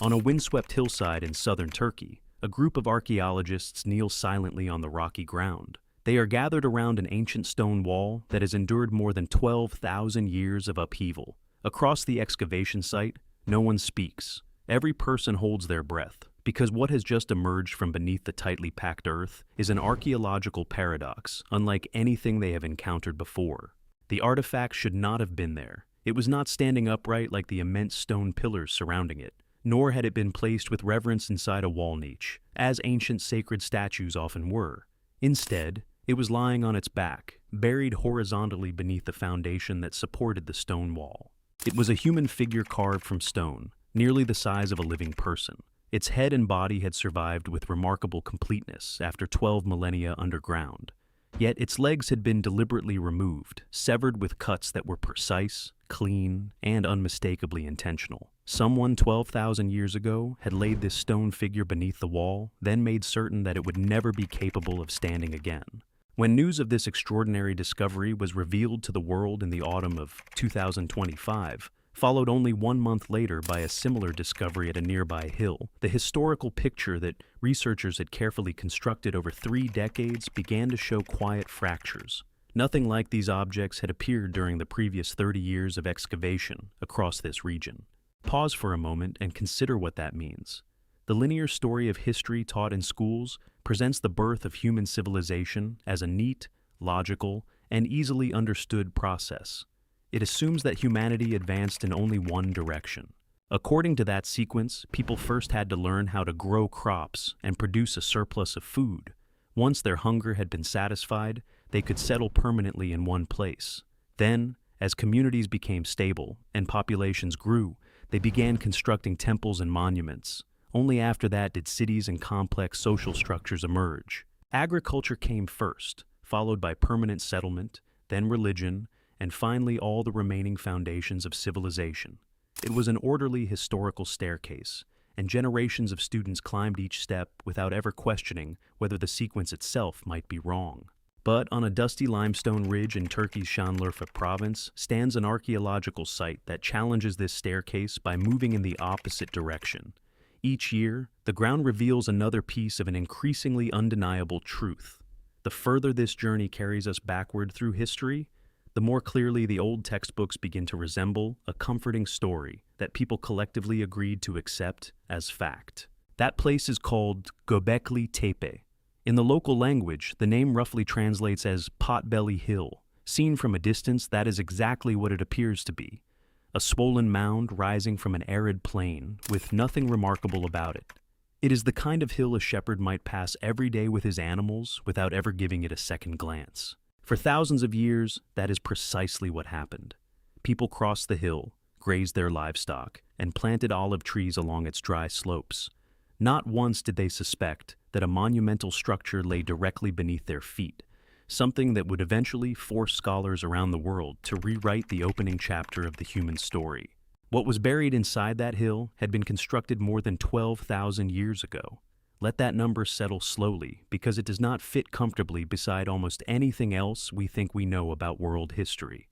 On a windswept hillside in southern Turkey, a group of archaeologists kneel silently on the rocky ground. They are gathered around an ancient stone wall that has endured more than 12,000 years of upheaval. Across the excavation site, no one speaks. Every person holds their breath, because what has just emerged from beneath the tightly packed earth is an archaeological paradox unlike anything they have encountered before. The artifact should not have been there. It was not standing upright like the immense stone pillars surrounding it, nor had it been placed with reverence inside a wall niche, as ancient sacred statues often were. Instead, it was lying on its back, buried horizontally beneath the foundation that supported the stone wall. It was a human figure carved from stone, nearly the size of a living person. Its head and body had survived with remarkable completeness after 12 millennia underground. Yet its legs had been deliberately removed, severed with cuts that were precise, clean, and unmistakably intentional. Someone 12,000 years ago had laid this stone figure beneath the wall, then made certain that it would never be capable of standing again. When news of this extraordinary discovery was revealed to the world in the autumn of 2025, followed only 1 month later by a similar discovery at a nearby hill, the historical picture that researchers had carefully constructed over 3 decades began to show quiet fractures. Nothing like these objects had appeared during the previous 30 years of excavation across this region. Pause for a moment and consider what that means. The linear story of history taught in schools presents the birth of human civilization as a neat, logical, and easily understood process. It assumes that humanity advanced in only one direction. According to that sequence, people first had to learn how to grow crops and produce a surplus of food. Once their hunger had been satisfied, they could settle permanently in one place. Then, as communities became stable and populations grew, they began constructing temples and monuments. Only after that did cities and complex social structures emerge. Agriculture came first, followed by permanent settlement, then religion, and finally all the remaining foundations of civilization. It was an orderly historical staircase, and generations of students climbed each step without ever questioning whether the sequence itself might be wrong. But on a dusty limestone ridge in Turkey's Şanlıurfa province stands an archaeological site that challenges this staircase by moving in the opposite direction. Each year, the ground reveals another piece of an increasingly undeniable truth. The further this journey carries us backward through history, the more clearly the old textbooks begin to resemble a comforting story that people collectively agreed to accept as fact. That place is called Göbekli Tepe. In the local language, the name roughly translates as Potbelly Hill. Seen from a distance, that is exactly what it appears to be. A swollen mound rising from an arid plain, with nothing remarkable about it. It is the kind of hill a shepherd might pass every day with his animals without ever giving it a second glance. For thousands of years, that is precisely what happened. People crossed the hill, grazed their livestock, and planted olive trees along its dry slopes. Not once did they suspect that a monumental structure lay directly beneath their feet, something that would eventually force scholars around the world to rewrite the opening chapter of the human story. What was buried inside that hill had been constructed more than 12,000 years ago. Let that number settle slowly, because it does not fit comfortably beside almost anything else we think we know about world history.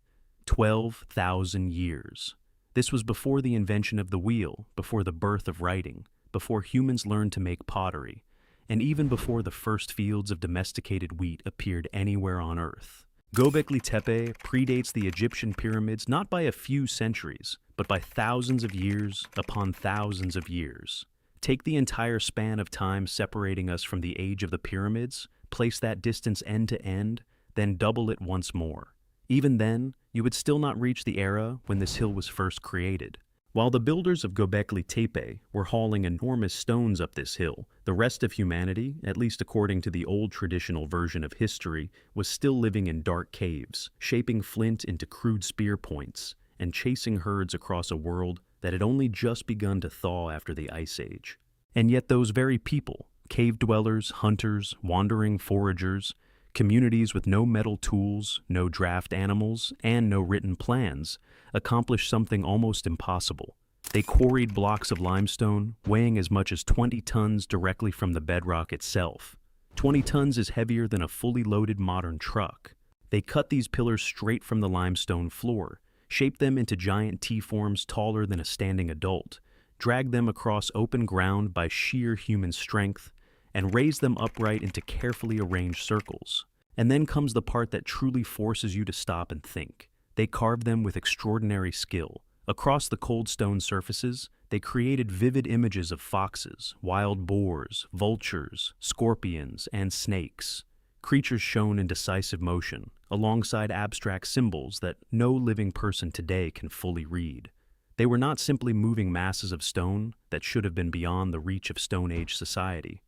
12,000 years. This was before the invention of the wheel, before the birth of writing, before humans learned to make pottery, and even before the first fields of domesticated wheat appeared anywhere on Earth. Göbekli Tepe predates the Egyptian pyramids not by a few centuries, but by thousands of years upon thousands of years. Take the entire span of time separating us from the age of the pyramids, place that distance end to end, then double it once more. Even then, you would still not reach the era when this hill was first created. While the builders of Göbekli Tepe were hauling enormous stones up this hill, the rest of humanity, at least according to the old traditional version of history, was still living in dark caves, shaping flint into crude spear points, and chasing herds across a world that had only just begun to thaw after the Ice Age. And yet those very people, cave dwellers, hunters, wandering foragers, communities with no metal tools, no draft animals, and no written plans, accomplished something almost impossible. They quarried blocks of limestone, weighing as much as 20 tons directly from the bedrock itself. 20 tons is heavier than a fully loaded modern truck. They cut these pillars straight from the limestone floor, shaped them into giant T-forms taller than a standing adult, drag them across open ground by sheer human strength, and raise them upright into carefully arranged circles. And then comes the part that truly forces you to stop and think. They carved them with extraordinary skill. Across the cold stone surfaces, they created vivid images of foxes, wild boars, vultures, scorpions, and snakes, creatures shown in decisive motion, alongside abstract symbols that no living person today can fully read. They were not simply moving masses of stone that should have been beyond the reach of Stone Age society.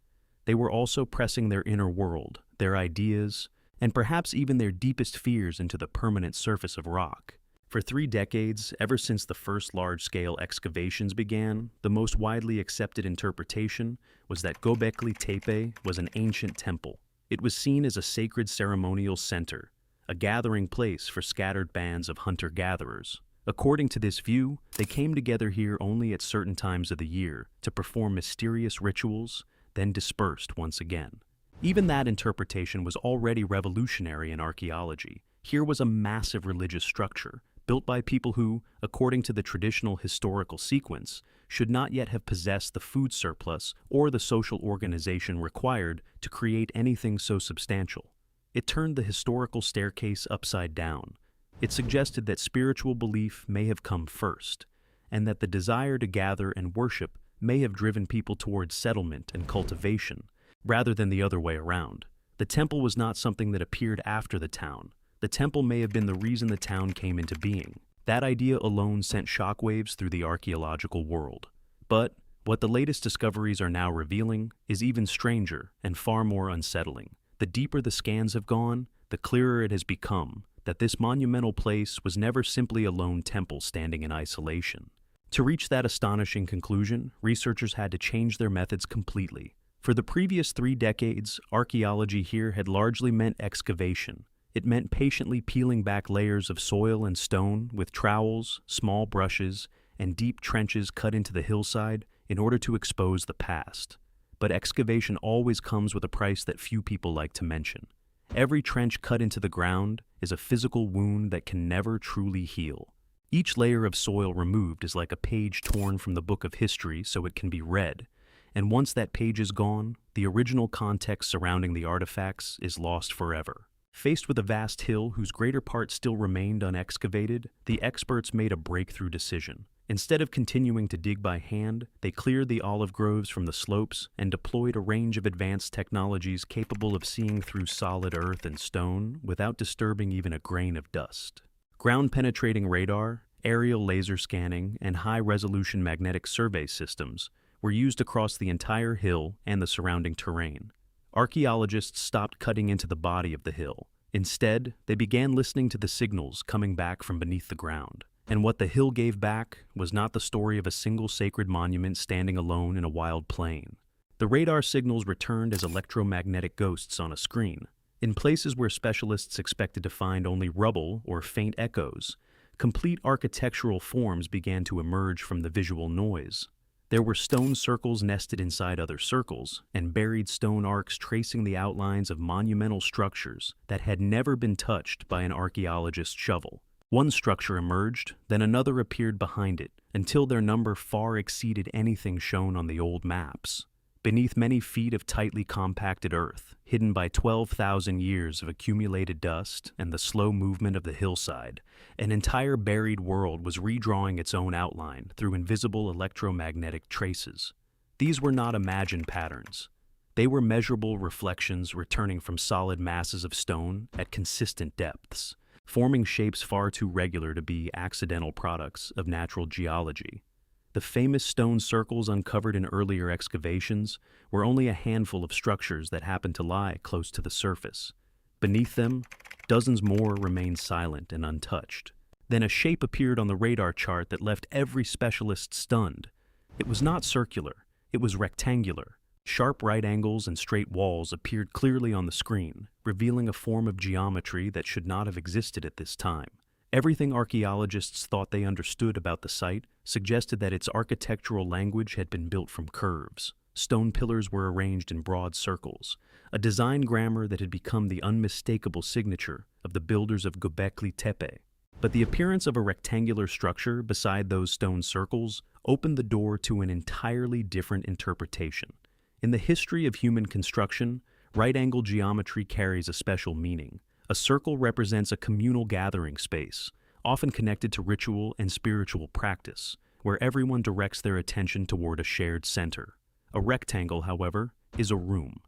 They were also pressing their inner world, their ideas, and perhaps even their deepest fears into the permanent surface of rock. For 3 decades, ever since the first large-scale excavations began, the most widely accepted interpretation was that Göbekli Tepe was an ancient temple. It was seen as a sacred ceremonial center, a gathering place for scattered bands of hunter-gatherers. According to this view, they came together here only at certain times of the year to perform mysterious rituals, then dispersed once again. Even that interpretation was already revolutionary in archaeology. Here was a massive religious structure, built by people who, according to the traditional historical sequence, should not yet have possessed the food surplus or the social organization required to create anything so substantial. It turned the historical staircase upside down. It suggested that spiritual belief may have come first, and that the desire to gather and worship may have driven people towards settlement and cultivation, rather than the other way around. The temple was not something that appeared after the town. The temple may have been the reason the town came into being. That idea alone sent shockwaves through the archaeological world. But what the latest discoveries are now revealing is even stranger and far more unsettling. The deeper the scans have gone, the clearer it has become that this monumental place was never simply a lone temple standing in isolation. To reach that astonishing conclusion, researchers had to change their methods completely. For the previous 3 decades, archaeology here had largely meant excavation. It meant patiently peeling back layers of soil and stone with trowels, small brushes, and deep trenches cut into the hillside in order to expose the past. But excavation always comes with a price that few people like to mention. Every trench cut into the ground is a physical wound that can never truly heal. Each layer of soil removed is like a page torn from the book of history so it can be read. And once that page is gone, the original context surrounding the artifacts is lost forever. Faced with a vast hill whose greater part still remained unexcavated, the experts made a breakthrough decision. Instead of continuing to dig by hand, they cleared the olive groves from the slopes and deployed a range of advanced technologies capable of seeing through solid earth and stone without disturbing even a grain of dust. Ground-penetrating radar, aerial laser scanning, and high-resolution magnetic survey systems were used across the entire hill and the surrounding terrain. Archaeologists stopped cutting into the body of the hill. Instead, they began listening to the signals coming back from beneath the ground. And what the hill gave back was not the story of a single sacred monument standing alone in a wild plain. The radar signals returned as electromagnetic ghosts on a screen. In places where specialists expected to find only rubble or faint echoes, complete architectural forms began to emerge from the visual noise. There were stone circles nested inside other circles, and buried stone arcs tracing the outlines of monumental structures that had never been touched by an archaeologist's shovel. One structure emerged, then another appeared behind it, until their number far exceeded anything shown on the old maps. Beneath many feet of tightly compacted earth, hidden by 12,000 years of accumulated dust and the slow movement of the hillside, an entire buried world was redrawing its own outline through invisible electromagnetic traces. These were not imagined patterns. They were measurable reflections returning from solid masses of stone at consistent depths, forming shapes far too regular to be accidental products of natural geology. The famous stone circles uncovered in earlier excavations were only a handful of structures that happened to lie close to the surface. Beneath them, dozens more remained silent and untouched. Then a shape appeared on the radar chart that left every specialist stunned. It was not circular, it was rectangular. Sharp right angles and straight walls appeared clearly on the screen, revealing a form of geometry that should not have existed at this time. Everything archaeologists thought they understood about the site suggested that its architectural language had been built from curves. Stone pillars were arranged in broad circles, a design grammar that had become the unmistakable signature of the builders of Göbekli Tepe. But the appearance of a rectangular structure beside those stone circles opened the door to an entirely different interpretation. In the history of human construction, right-angle geometry carries a special meaning. A circle represents a communal gathering space, often connected to ritual and spiritual practice, where everyone directs their attention toward a shared center. A rectangle, however, is a room.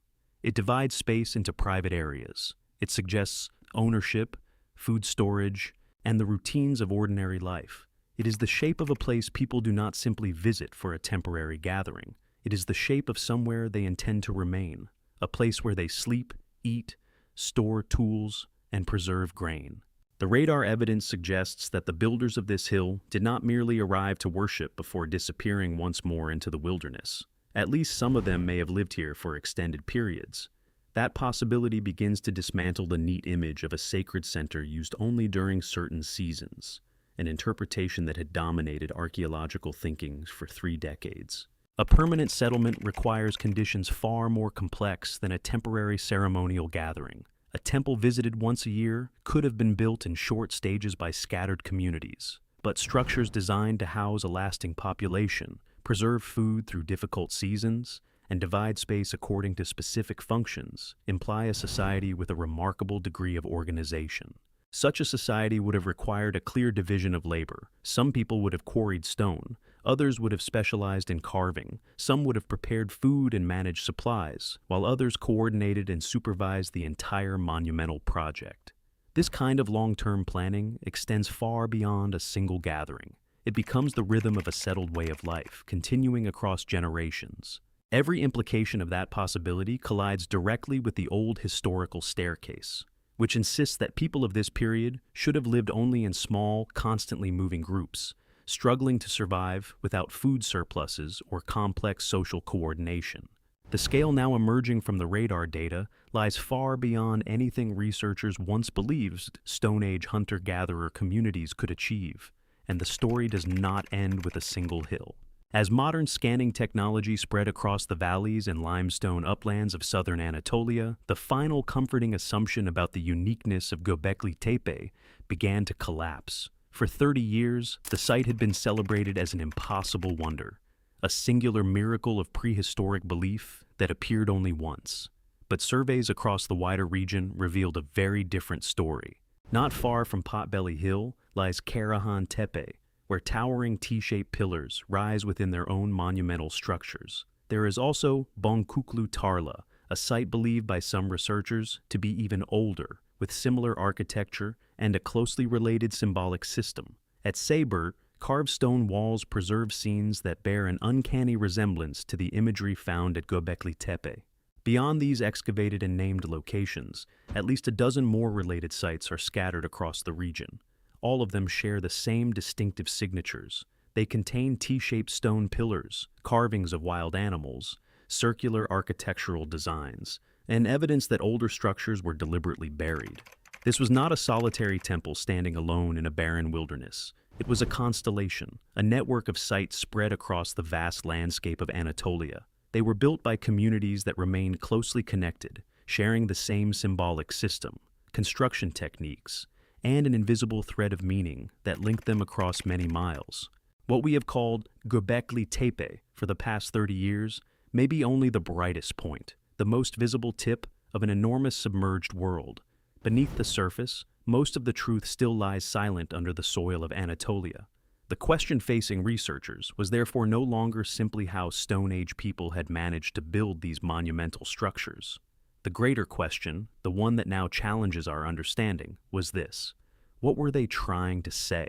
It divides space into private areas. It suggests ownership, food storage, and the routines of ordinary life. It is the shape of a place people do not simply visit for a temporary gathering. It is the shape of somewhere they intend to remain, a place where they sleep, eat, store tools, and preserve grain. The radar evidence suggests that the builders of this hill did not merely arrive to worship before disappearing once more into the wilderness. At least some of them may have lived here for extended periods. That possibility begins to dismantle the neat image of a sacred center used only during certain seasons, an interpretation that had dominated archaeological thinking for 3 decades. A permanent settlement requires conditions far more complex than a temporary ceremonial gathering. A temple visited once a year could have been built in short stages by scattered communities, but structures designed to house a lasting population, preserve food through difficult seasons, and divide space according to specific functions imply a society with a remarkable degree of organization. Such a society would have required a clear division of labor. Some people would have quarried stone, others would have specialized in carving, some would have prepared food and managed supplies, while others coordinated and supervised the entire monumental project. This kind of long-term planning extends far beyond a single gathering. It becomes the rhythm of a settled way of life, continuing across generations. Every implication of that possibility collides directly with the old historical staircase, which insists that people of this period should have lived only in small, constantly moving groups, struggling to survive without food surpluses or complex social coordination. The scale now emerging from the radar data lies far beyond anything researchers once believed Stone Age hunter-gatherer communities could achieve, and the story does not end with a single hill. As modern scanning technology spread across the valleys and limestone uplands of southern Anatolia, the final comforting assumption about the uniqueness of Göbekli Tepe began to collapse. For 30 years, the site had been celebrated as an impossible wonder, a singular miracle of prehistoric belief that appeared only once. But surveys across the wider region revealed a very different story. Not far from Potbelly Hill lies Karahan Tepe, where towering T-shaped pillars rise within their own monumental structures. There is also Bonkuklu Tarla, a site believed by some researchers to be even older, with similar architecture and a closely related symbolic system. At Sabert, carved stone walls preserve scenes that bear an uncanny resemblance to the imagery found at Göbekli Tepe. Beyond these excavated and named locations, at least a dozen more related sites are scattered across the region. All of them share the same distinctive signatures. They contain T-shaped stone pillars, carvings of wild animals, circular architectural designs, and evidence that older structures were deliberately buried. This was not a solitary temple standing alone in a barren wilderness. It was a constellation, a network of sites spread across the vast landscape of Anatolia. They were built by communities that remained closely connected, sharing the same symbolic system, construction techniques, and an invisible thread of meaning that linked them across many miles. What we have called Göbekli Tepe for the past 30 years may be only the brightest point, the most visible tip of an enormous submerged world. Beneath the surface, most of the truth still lies silent under the soil of Anatolia. The question facing researchers was therefore no longer simply how Stone Age people had managed to build these monumental structures. The greater question, the one that now challenges our understanding, was this: what were they trying to say?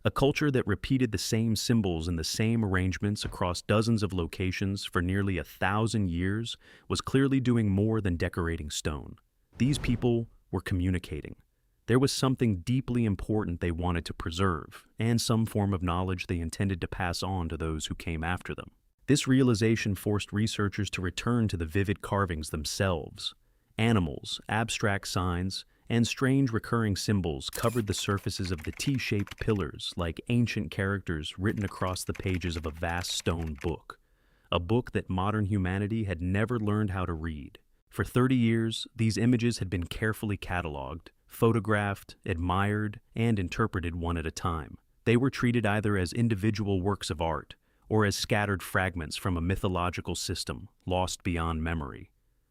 A culture that repeated the same symbols in the same arrangements across dozens of locations for nearly 1,000 years was clearly doing more than decorating stone. These people were communicating. There was something deeply important they wanted to preserve, and some form of knowledge they intended to pass on to those who came after them. This realization forced researchers to return to the vivid carvings themselves. Animals, abstract signs, and strange recurring symbols covered the surfaces of the T-shaped pillars like ancient characters written across the pages of a vast stone book, a book that modern humanity had never learned how to read. For 30 years, these images had been carefully cataloged, photographed, admired, and interpreted one at a time. They were treated either as individual works of art or as scattered fragments from a mythological system lost beyond memory.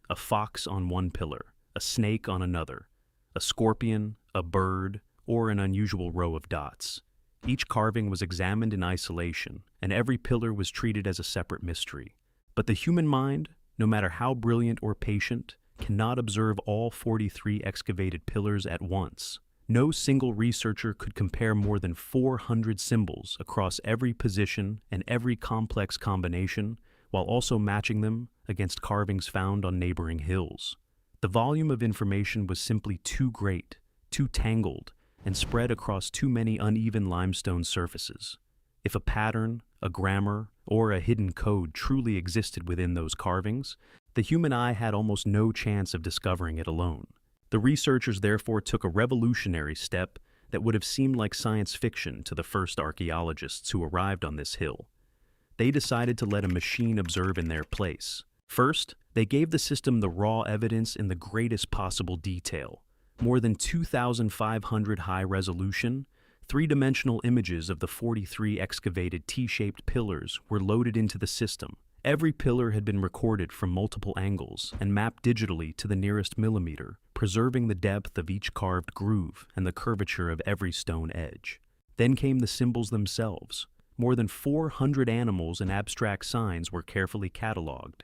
A fox on one pillar, a snake on another, a scorpion, a bird, or an unusual row of dots. Each carving was examined in isolation, and every pillar was treated as a separate mystery. But the human mind, no matter how brilliant or patient, cannot observe all 43 excavated pillars at once. No single researcher could compare more than 400 symbols across every position and every complex combination, while also matching them against carvings found on neighboring hills. The volume of information was simply too great, too tangled, and spread across too many uneven limestone surfaces. If a pattern, a grammar, or a hidden code truly existed within those carvings, the human eye had almost no chance of discovering it alone. The researchers therefore took a revolutionary step that would have seemed like science fiction to the first archaeologists who arrived on this hill. They decided to let a machine observe in their place. First, they gave the system the raw evidence in the greatest possible detail. More than 2,500 high-resolution, three-dimensional images of the 43 excavated T-shaped pillars were loaded into the system. Every pillar had been recorded from multiple angles and mapped digitally to the nearest millimeter, preserving the depth of each carved groove and the curvature of every stone edge. Then came the symbols themselves. More than 400 animals and abstract signs were carefully cataloged.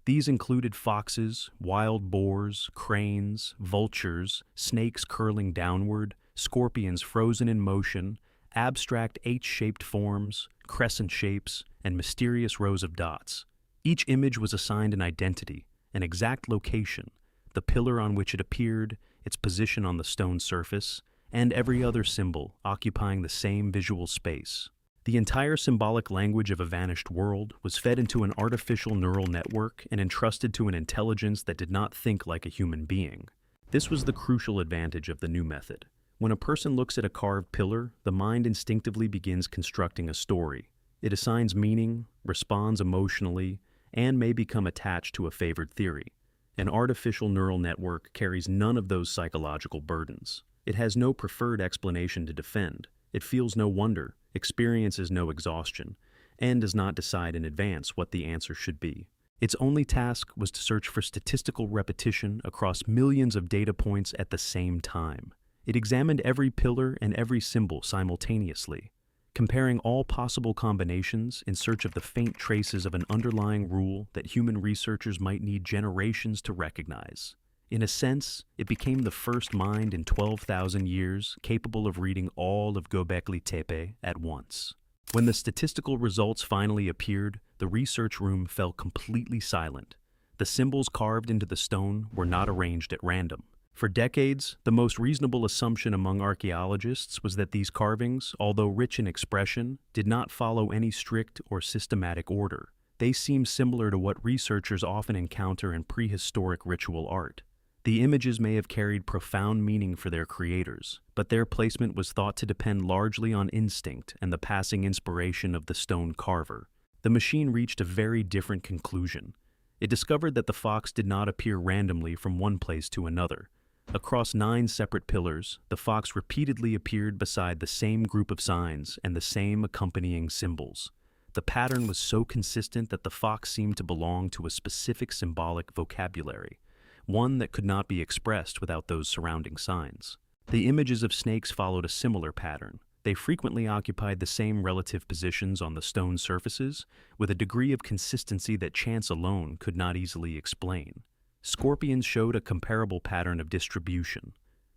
These included foxes, wild boars, cranes, vultures, snakes curling downward, scorpions frozen in motion, abstract H-shaped forms, crescent shapes, and mysterious rows of dots. Each image was assigned an identity, an exact location, the pillar on which it appeared, its position on the stone surface, and every other symbol occupying the same visual space. The entire symbolic language of a vanished world was fed into an artificial neural network and entrusted to an intelligence that did not think like a human being. This was the crucial advantage of the new method. When a person looks at a carved pillar, the mind instinctively begins constructing a story. It assigns meaning, responds emotionally, and may become attached to a favored theory. An artificial neural network carries none of those psychological burdens. It has no preferred explanation to defend. It feels no wonder, experiences no exhaustion, and does not decide in advance what the answer should be. Its only task was to search for statistical repetition across millions of data points at the same time. It examined every pillar and every symbol simultaneously, comparing all possible combinations in search of the faint traces of an underlying rule that human researchers might need generations to recognize. In a sense, it became the first mind in 12,000 years capable of reading all of Göbekli Tepe at once. When the statistical results finally appeared, the research room fell completely silent. The symbols carved into the stone were not arranged at random. For decades, the most reasonable assumption among archaeologists was that these carvings, although rich in expression, did not follow any strict or systematic order. They seemed similar to what researchers often encounter in prehistoric ritual art. The images may have carried profound meaning for their creators, but their placement was thought to depend largely on instinct and the passing inspiration of the stone carver. The machine reached a very different conclusion. It discovered that the fox did not appear randomly from one place to another. Across 9 separate pillars, the fox repeatedly appeared beside the same group of signs and the same accompanying symbols. The pattern was so consistent that the fox seemed to belong to a specific symbolic vocabulary, one that could not be expressed without those surrounding signs. The images of snakes followed a similar pattern. They frequently occupied the same relative positions on the stone surfaces, with a degree of consistency that chance alone could not easily explain. Scorpions showed a comparable pattern of distribution.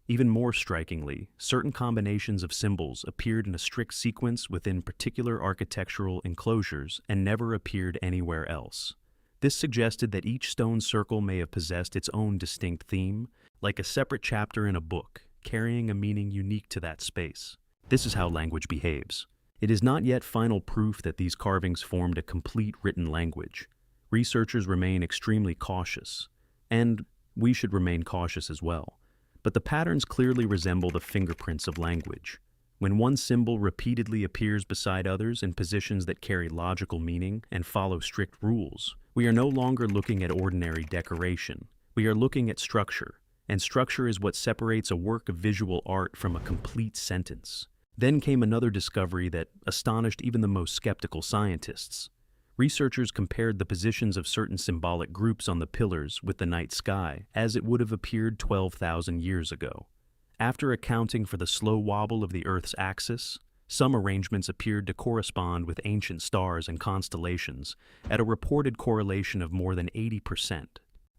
Even more strikingly, certain combinations of symbols appeared in a strict sequence within particular architectural enclosures and never appeared anywhere else. This suggested that each stone circle may have possessed its own distinct theme, like a separate chapter in a book, carrying a meaning unique to that space. This is how language behaves. It is not yet final proof that these carvings formed a complete written language. Researchers remain extremely cautious, and we should remain cautious as well. But the patterns clearly resemble the fingerprints of language. When one symbol repeatedly appears beside others in positions that carry logical meaning and follow strict rules, we are no longer looking at ordinary decoration. We are looking at structure, and structure is what separates a work of visual art from a complete sentence. Then came another discovery that astonished even the most skeptical scientists. Researchers compared the positions of certain symbolic groups on the pillars with the night sky as it would have appeared 12,000 years ago. After accounting for the slow wobble of the Earth's axis, some arrangements appeared to correspond with ancient stars and constellations at a reported correlation of more than 80%.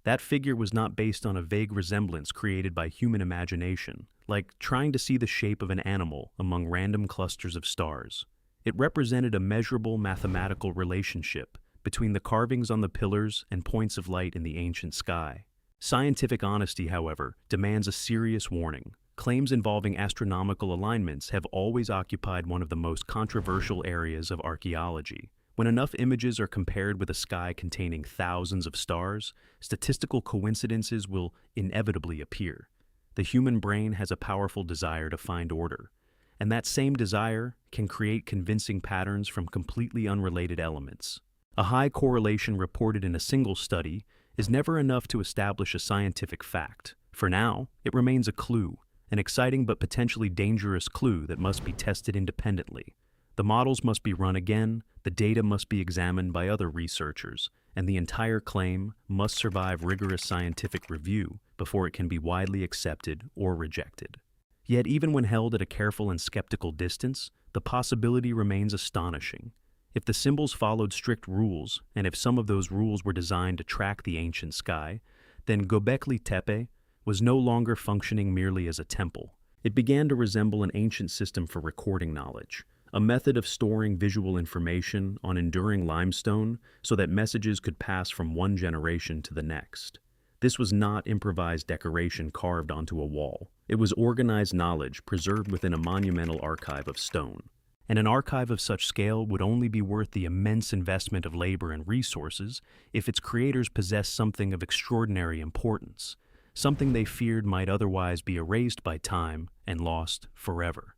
That figure was not based on a vague resemblance created by human imagination, like trying to see the shape of an animal among random clusters of stars. It represented a measurable mathematical relationship between the carvings on the pillars and points of light in the ancient sky. Scientific honesty, however, demands a serious warning. Claims involving astronomical alignments have always occupied one of the most controversial areas of archaeology. When enough images are compared with a sky containing thousands of stars, statistical coincidences will inevitably appear. The human brain has a powerful desire to find order, and that same desire can create convincing patterns from completely unrelated elements. A high correlation reported in a single study is never enough to establish a scientific fact. For now, it remains a clue, an exciting but potentially dangerous clue that must be tested independently. The models must be run again, the data must be examined by other researchers, and the entire claim must survive rigorous scientific review before it can be widely accepted or rejected. Yet even when held at a careful and skeptical distance, the possibility remains astonishing. If the symbols followed strict rules, and if some of those rules were designed to track the ancient sky, then Göbekli Tepe was no longer functioning merely as a temple. It began to resemble an ancient system for recording knowledge, a method of storing visual information on enduring limestone so that messages could pass from one generation to the next. This was not improvised decoration carved onto a wall. It was organized knowledge preserved within a monumental archive of stone. And an archive of such scale would only be worth the immense investment of labor and resources if its creators possessed something of extraordinary importance, something they feared might otherwise be erased by time and lost forever.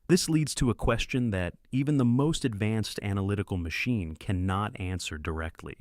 This leads to a question that even the most advanced analytical machine cannot answer directly.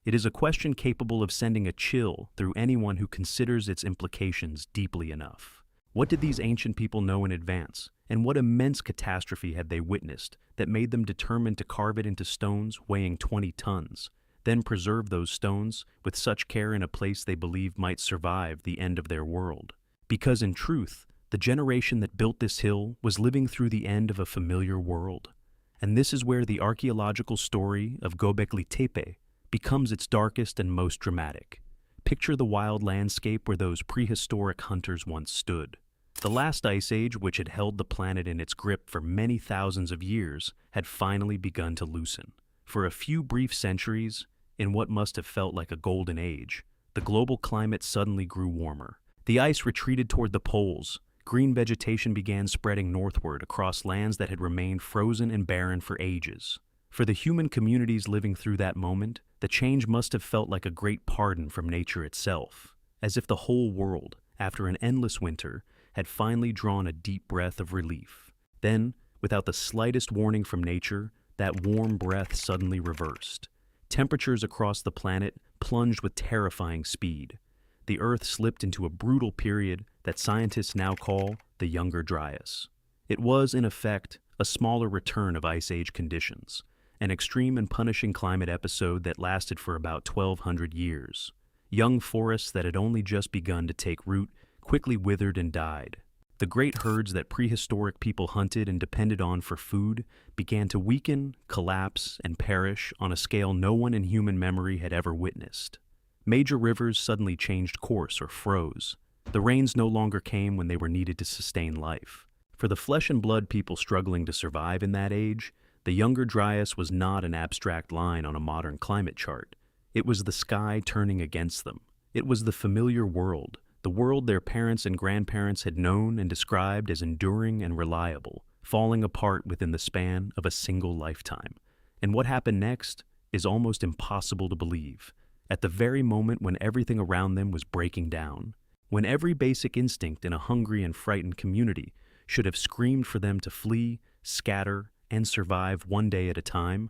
It is a question capable of sending a chill through anyone who considers its implications deeply enough. What did these ancient people know in advance, and what immense catastrophe had they witnessed that made them determined to carve it into stones weighing 20 tons, then preserve those stones with such care in a place they believed might survive the end of their world? Because in truth, the generation that built this hill was living through the end of a familiar world. And this is where the archaeological story of Göbekli Tepe becomes its darkest and most dramatic. Picture the wild landscape where those prehistoric hunters once stood. The last ice age, which had held the planet in its grip for many thousands of years, had finally begun to loosen. For a few brief centuries, in what must have felt like a golden age, the global climate suddenly grew warmer. The ice retreated toward the poles. Green vegetation began spreading northward across lands that had remained frozen and barren for ages. For the human communities living through that moment, the change must have felt like a great pardon from nature itself, as if the whole world, after an endless winter, had finally drawn a deep breath of relief. Then, without the slightest warning from nature, that warm breath suddenly reversed. Temperatures across the planet plunged with terrifying speed. The Earth slipped into a brutal period that scientists now call the Younger Dryas. It was, in effect, a smaller return of Ice Age conditions, an extreme and punishing climate episode that lasted for about 1,200 years. Young forests that had only just begun to take root quickly withered and died. The great herds that prehistoric people hunted and depended on for food began to weaken, collapse, and perish on a scale no one in human memory had ever witnessed. Major rivers suddenly changed course or froze. The rains no longer came when they were needed to sustain life. For the flesh and blood people struggling to survive in that age, the Younger Dryas was not an abstract line on a modern climate chart. It was the sky turning against them. It was the familiar world, the world their parents and grandparents had known and described as enduring and reliable, falling apart within the span of a single lifetime. And what happened next is almost impossible to believe. At the very moment when everything around them was breaking down, when every basic instinct in a hungry and frightened community should have screamed for them to flee, scatter, and survive one day at a time,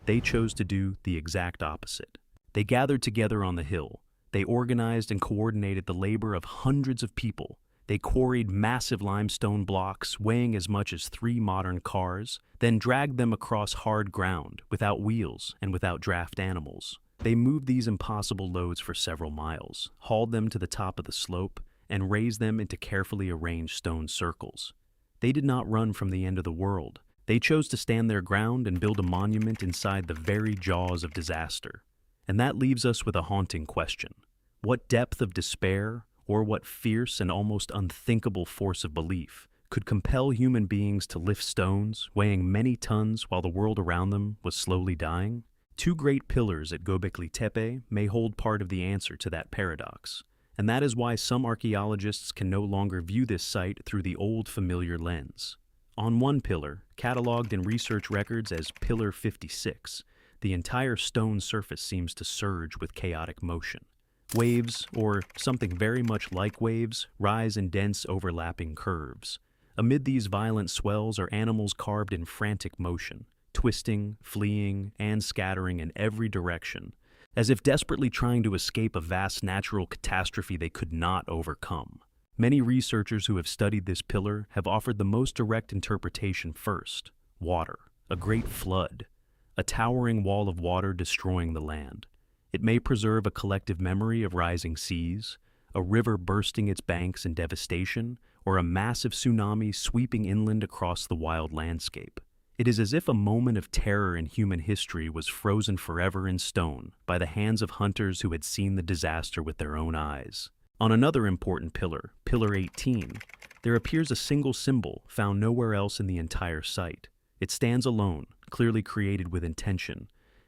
they chose to do the exact opposite. They gathered together on the hill, They organized and coordinated the labor of hundreds of people. They quarried massive limestone blocks weighing as much as 3 modern cars, then dragged them across hard ground without wheels and without draft animals. They moved these impossible loads for several miles, hauled them to the top of the slope, and raised them into carefully arranged stone circles. They did not run from the end of the world. They chose to stand their ground and build a monument inside the very jaws of disaster. And that leaves us with a haunting question. What depth of despair, or what fierce and almost unthinkable force of belief, could compel human beings to lift stones weighing many tons while the world around them was slowly dying? 2 great pillars at Göbekli Tepe may hold part of the answer to that paradox. And that is why some archaeologists can no longer view this site through the old familiar lens. On one pillar, catalogued in research records as Pillar 56, the entire stone surface seems to surge with chaotic motion. Waves, or something very much like waves, rise in dense overlapping curves. Amid these violent swells are animals carved in frantic motion, twisting, fleeing, and scattering in every direction, as if desperately trying to escape a vast natural catastrophe they could not overcome. Many researchers who have studied this pillar have offered the most direct interpretation first: water, a great flood, a towering wall of water destroying the land. It may preserve a collective memory of rising seas, a river bursting its banks in devastation, or a massive tsunami sweeping inland across the wild landscape. It is as if a moment of terror in human history was frozen forever in stone by the hands of hunters who had seen the disaster with their own eyes. On another important pillar, Pillar 18, there appears a single symbol found nowhere else in the entire site. It stands alone, clearly created with intention,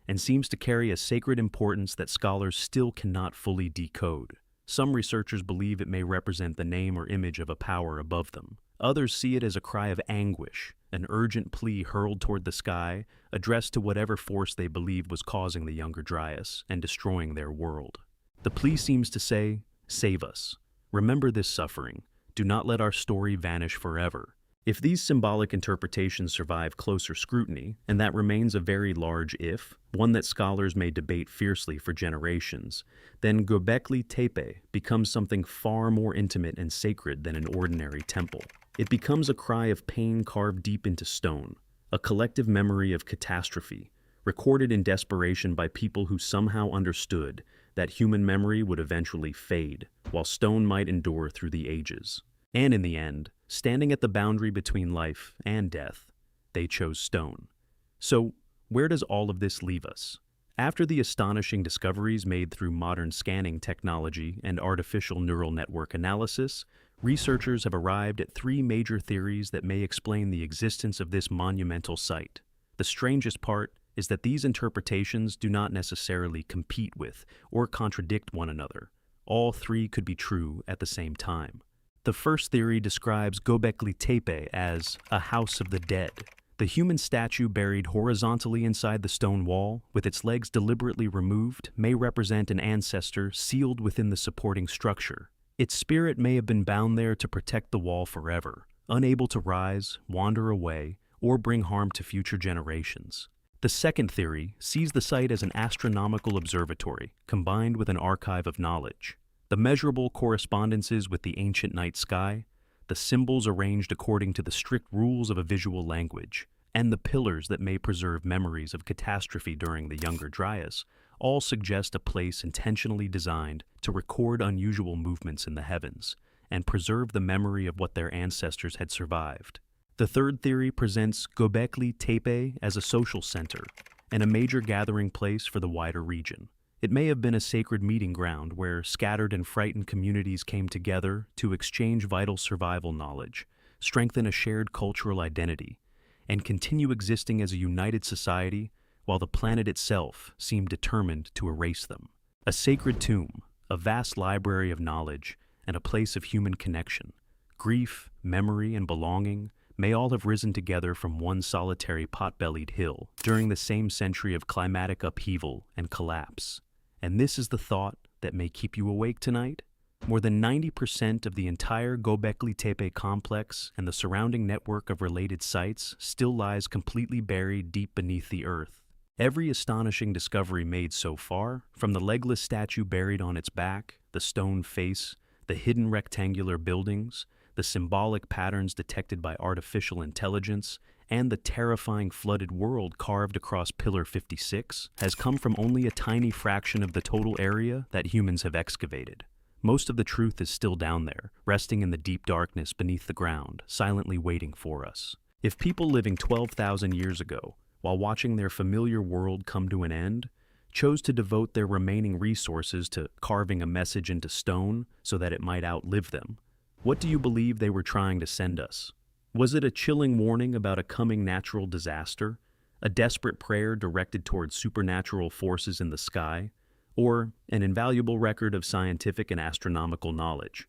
and seems to carry a sacred importance that scholars still cannot fully decode. Some researchers believe it may represent the name or image of a power above them. Others see it as a cry of anguish, an urgent plea hurled toward the sky, addressed to whatever force they believe was causing the Younger Dryas and destroying their world. The plea seems to say, "Save us. Remember this suffering. Do not let our story vanish forever." If these symbolic interpretations survive closer scrutiny, and that remains a very large if, one that scholars may debate fiercely for generations, then Göbekli Tepe becomes something far more intimate and sacred than an ordinary temple. It becomes a cry of pain carved deep into stone, a collective memory of catastrophe, recorded in desperation by people who somehow understood that human memory would eventually fade, while stone might endure through the ages. And in the end, standing at the boundary between life and death, they chose stone. So, where does all of this leave us? After the astonishing discoveries made through modern scanning technology and artificial neural network analysis, researchers have arrived at 3 major theories that may explain the existence of this monumental site. The strangest part is that these interpretations do not necessarily compete with or contradict one another. All 3 could be true at the same time. The first theory describes Göbekli Tepe as a house of the dead. The human statue buried horizontally inside the stone wall, with its legs deliberately removed, may represent an ancestor sealed within the supporting structure. Its spirit may have been bound there to protect the wall forever, unable to rise, wander away, or bring harm to future generations. The second theory sees the site as an astronomical observatory, combined with an archive of knowledge. The measurable correspondences with the ancient night sky, the symbols arranged according to the strict rules of a visual language, and the pillars that may preserve memories of catastrophe during the Younger Dryas, all suggest a place intentionally designed to record unusual movements in the heavens and preserve the memory of what their ancestors had survived. The third theory presents Göbekli Tepe as a social center and a major gathering place for the wider region. It may have been a sacred meeting ground where scattered and frightened communities came together to exchange vital survival knowledge, strengthen a shared cultural identity, and continue existing as a united society while the planet itself seemed determined to erase them. A sacred tomb, a vast library of knowledge, and a place of human connection, grief, memory, and belonging may all have risen together from one solitary pot-bellied hill during the same century of climatic upheaval and collapse. And this is the thought that may keep you awake tonight? More than 90% of the entire Göbekli Tepe complex and the surrounding network of related sites still lies completely buried deep beneath the earth. Every astonishing discovery made so far, from the legless statue buried on its back, the stone face, the hidden rectangular buildings, the symbolic patterns detected by artificial intelligence, and the terrifying flooded world carved across Pillar 56, has come from only a tiny fraction of the total area that humans have excavated. Most of the truth is still down there, resting in the deep darkness beneath the ground, silently waiting for us. If people living 12,000 years ago, while watching their familiar world come to an end, chose to devote their remaining resources to carving a message into stone so that it might outlive them, what do you believe they were trying to send us? Was it a chilling warning about a coming natural disaster, a desperate prayer directed towards supernatural forces in the sky, or an invaluable record of scientific and astronomical knowledge?